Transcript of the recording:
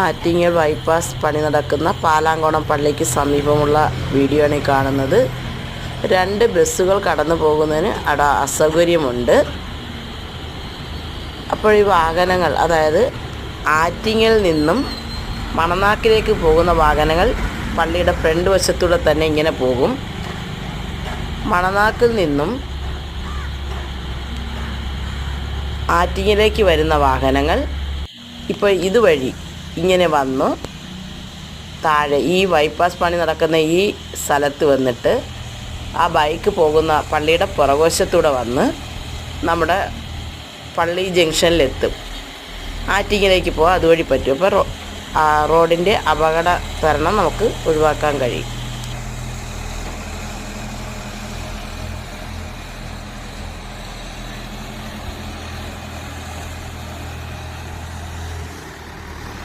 Attingal bypass പണി നടക്കുന്ന പാലാങ്കോണം പള്ളിക്ക് സമീപമുള്ള വീഡിയോ ആണ് ഈ കാണുന്നത്. 2 ബസ്സുകൾ കടന്നു പോകുന്നതിന് അവിടെ അസൗകര്യമുണ്ട്. അപ്പോൾ ഈ വാഹനങ്ങൾ, അതായത് ആറ്റിങ്ങൽ നിന്നും മണനാക്കിലേക്ക് പോകുന്ന വാഹനങ്ങൾ പള്ളിയുടെ ഫ്രണ്ട് വശത്തൂടെ തന്നെ ഇങ്ങനെ പോകും. മണനാക്കിൽ നിന്നും ആറ്റിങ്ങലേക്ക് വരുന്ന വാഹനങ്ങൾ ഇപ്പോൾ ഇതുവഴി ഇങ്ങനെ വന്നു താഴെ ഈ ബൈപ്പാസ് പണി നടക്കുന്ന ഈ സ്ഥലത്ത് വന്നിട്ട് ആ ബൈക്ക് പോകുന്ന പള്ളിയുടെ പുറകുവശത്തൂടെ വന്ന് നമ്മുടെ പള്ളി ജംഗ്ഷനിലെത്തും. ആറ്റിങ്ങലേക്ക് പോകാൻ അതുവഴി പറ്റും. അപ്പോൾ റോഡിൻ്റെ അപകട തരണം നമുക്ക് ഒഴിവാക്കാൻ കഴിയും.